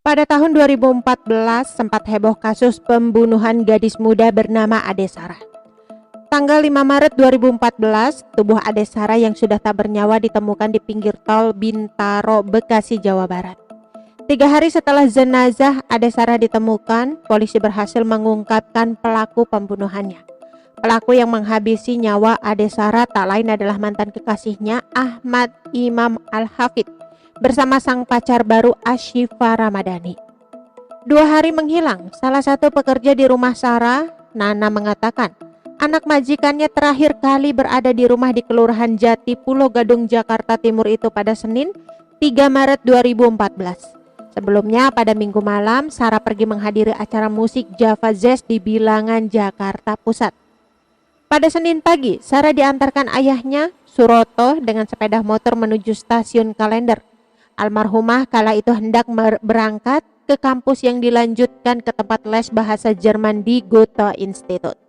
Pada tahun 2014 sempat heboh kasus pembunuhan gadis muda bernama Ade Sarah. Tanggal 5 Maret 2014, tubuh Ade Sarah yang sudah tak bernyawa ditemukan di pinggir tol Bintaro, Bekasi, Jawa Barat. 3 hari setelah jenazah Ade Sarah ditemukan, polisi berhasil mengungkapkan pelaku pembunuhannya. Pelaku yang menghabisi nyawa Ade Sarah tak lain adalah mantan kekasihnya Ahmad Imam Al-Hafid bersama sang pacar baru Ashifa Ramadhani. 2 hari menghilang, salah satu pekerja di rumah Sarah, Nana, mengatakan anak majikannya terakhir kali berada di rumah di Kelurahan Jati, Pulau Gadung, Jakarta Timur itu pada Senin 3 Maret 2014. Sebelumnya pada Minggu malam, Sarah pergi menghadiri acara musik Java Jazz di Bilangan, Jakarta Pusat. Pada Senin pagi, Sarah diantarkan ayahnya, Suroto, dengan sepeda motor menuju stasiun Kalender. Almarhumah kala itu hendak berangkat ke kampus yang dilanjutkan ke tempat les bahasa Jerman di Goethe Institute.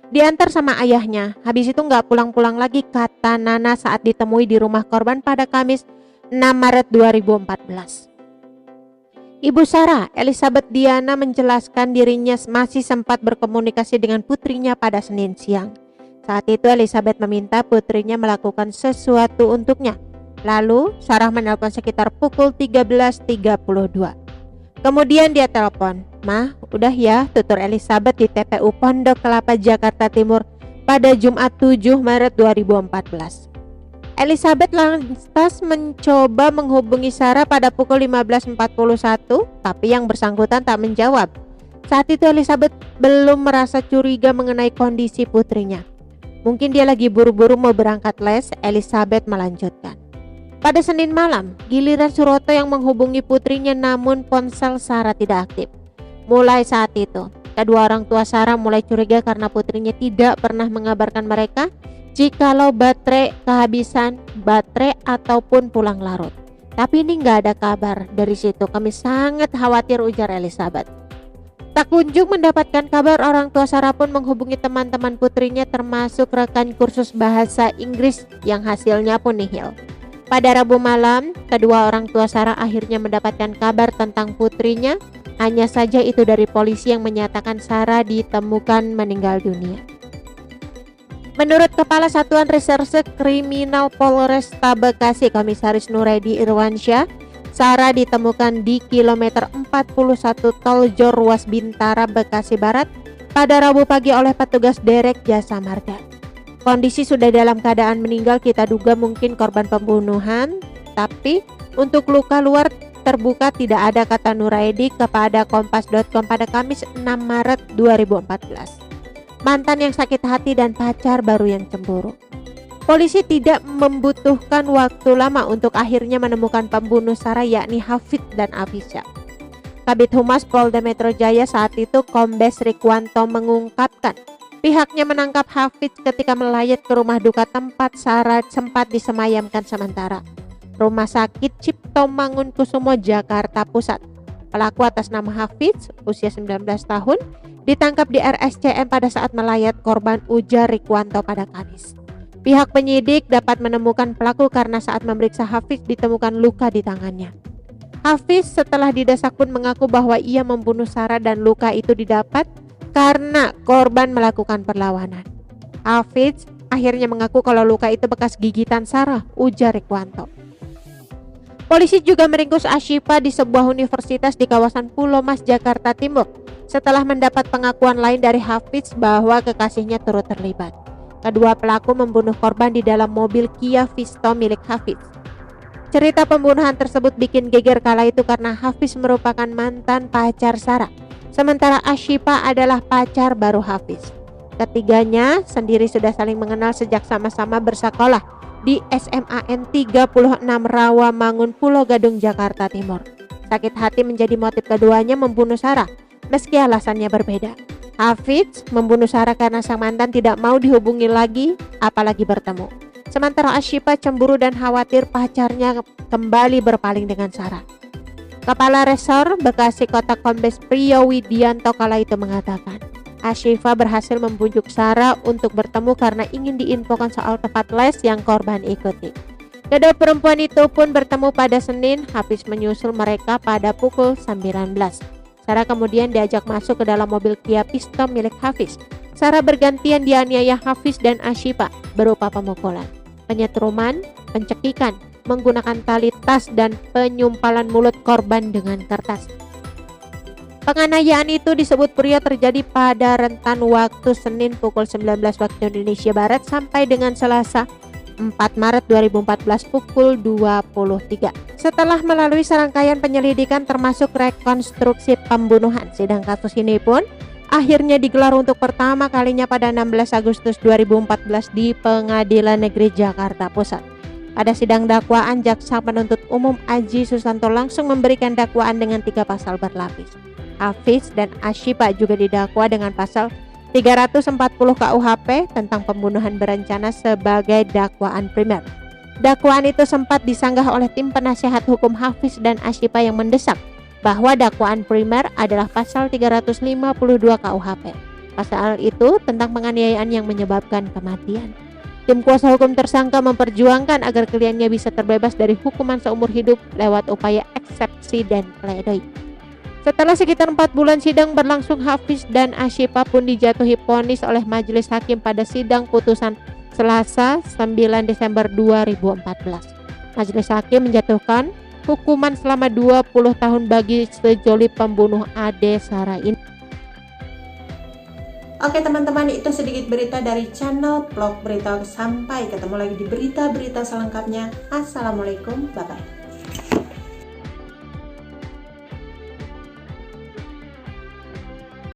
Diantar sama ayahnya, habis itu nggak pulang-pulang lagi, kata Nana saat ditemui di rumah korban pada Kamis 6 Maret 2014. Ibu Sarah, Elizabeth Diana, menjelaskan dirinya masih sempat berkomunikasi dengan putrinya pada Senin siang. Saat itu Elizabeth meminta putrinya melakukan sesuatu untuknya. Lalu Sarah menelpon sekitar pukul 13.32. Kemudian dia telepon, "Mah, udah ya," tutur Elizabeth di TPU Pondok Kelapa, Jakarta Timur pada Jumat 7 Maret 2014. Elizabeth lantas mencoba menghubungi Sarah pada pukul 15.41, tapi yang bersangkutan tak menjawab. Saat itu Elizabeth belum merasa curiga mengenai kondisi putrinya. Mungkin dia lagi buru-buru mau berangkat les, Elizabeth melanjutkan. Pada Senin malam, giliran Suroto yang menghubungi putrinya, namun ponsel Sarah tidak aktif. Mulai saat itu, kedua orang tua Sarah mulai curiga karena putrinya tidak pernah mengabarkan mereka jikalau baterai kehabisan baterai ataupun pulang larut. Tapi ini nggak ada kabar. Dari situ kami sangat khawatir, ujar Elizabeth. Tak kunjung mendapatkan kabar, orang tua Sarah pun menghubungi teman-teman putrinya termasuk rekan kursus bahasa Inggris yang hasilnya pun nihil. Pada Rabu malam, kedua orang tua Sarah akhirnya mendapatkan kabar tentang putrinya. Hanya saja itu dari polisi yang menyatakan Sarah ditemukan meninggal dunia. Menurut Kepala Satuan Reserse Kriminal Polresta Bekasi, Komisaris Nuredi Irwansyah, Sarah ditemukan di kilometer 41 Tol Jor Ruas Bintara, Bekasi Barat pada Rabu pagi oleh petugas derek jasa marga. Kondisi sudah dalam keadaan meninggal, kita duga mungkin korban pembunuhan, tapi untuk luka luar terbuka tidak ada, kata Nuraidi kepada Kompas.com pada Kamis 6 Maret 2014. Mantan yang sakit hati dan pacar baru yang cemburu. Polisi tidak membutuhkan waktu lama untuk akhirnya menemukan pembunuh Sarah, yakni Hafid dan Afisha. Kabid Humas Polda Metro Jaya saat itu, Kombes Rikwanto, mengungkapkan pihaknya menangkap Hafid ketika melayat ke rumah duka tempat Sarah sempat disemayamkan sementara, Rumah Sakit Cipto Mangunkusumo, Jakarta Pusat. Pelaku atas nama Hafid, usia 19 tahun, ditangkap di RSCM pada saat melayat korban, ujar Rikwanto pada Kamis. Pihak penyidik dapat menemukan pelaku karena saat memeriksa Hafiz ditemukan luka di tangannya. Hafiz setelah didesak pun mengaku bahwa ia membunuh Sarah dan luka itu didapat karena korban melakukan perlawanan. Hafiz akhirnya mengaku kalau luka itu bekas gigitan Sarah, ujar Rikwanto. Polisi juga meringkus Ashifa di sebuah universitas di kawasan Pulau Mas, Jakarta Timur setelah mendapat pengakuan lain dari Hafiz bahwa kekasihnya turut terlibat. Kedua pelaku membunuh korban di dalam mobil Kia Visto milik Hafiz. Cerita pembunuhan tersebut bikin geger kala itu karena Hafiz merupakan mantan pacar Sarah, sementara Ashifa adalah pacar baru Hafiz. Ketiganya sendiri sudah saling mengenal sejak sama-sama bersekolah di SMAN 36 Rawamangun, Pulau Gadung, Jakarta Timur. Sakit hati menjadi motif keduanya membunuh Sarah, meski alasannya berbeda. Hafiz membunuh Sarah karena sang mantan tidak mau dihubungi lagi, apalagi bertemu. Sementara Ashifa cemburu dan khawatir pacarnya kembali berpaling dengan Sarah. Kepala Resor Bekasi Kota Kombes Priyo Widianto kala itu mengatakan, Ashifa berhasil membujuk Sarah untuk bertemu karena ingin diinfokan soal tempat les yang korban ikuti. Kedua perempuan itu pun bertemu pada Senin. Hafiz menyusul mereka pada pukul 19. Sarah kemudian diajak masuk ke dalam mobil Kia Pisto milik Hafiz. Sarah bergantian dianiaya Hafiz dan Ashifa berupa pemukulan, penyetruman, pencekikan, menggunakan tali tas dan penyumpalan mulut korban dengan kertas. Penganiayaan itu disebut pria terjadi pada rentan waktu Senin pukul 19 waktu Indonesia Barat sampai dengan Selasa 4 Maret 2014 pukul 23. Setelah melalui serangkaian penyelidikan termasuk rekonstruksi pembunuhan, sidang kasus ini pun akhirnya digelar untuk pertama kalinya pada 16 Agustus 2014 di Pengadilan Negeri Jakarta Pusat. Pada sidang dakwaan, Jaksa Penuntut Umum Aji Susanto langsung memberikan dakwaan dengan 3 pasal berlapis. Hafiz dan Ashifa juga didakwa dengan pasal 340 KUHP tentang pembunuhan berencana sebagai dakwaan primer. Dakwaan itu sempat disanggah oleh tim penasehat hukum Hafiz dan Ashifa yang mendesak bahwa dakwaan primer adalah pasal 352 KUHP. Pasal itu tentang penganiayaan yang menyebabkan kematian. Tim kuasa hukum tersangka memperjuangkan agar kliennya bisa terbebas dari hukuman seumur hidup lewat upaya eksepsi dan pledoi. Setelah sekitar 4 bulan sidang berlangsung, Hafiz dan Ashifa pun dijatuhi vonis oleh majelis hakim pada sidang putusan Selasa 9 Desember 2014. Majelis hakim menjatuhkan hukuman selama 20 tahun bagi sejoli pembunuh Ade Sarah ini. Oke teman-teman, itu sedikit berita dari channel Vlog Berita. Sampai ketemu lagi di berita-berita selengkapnya. Assalamualaikum, bye-bye.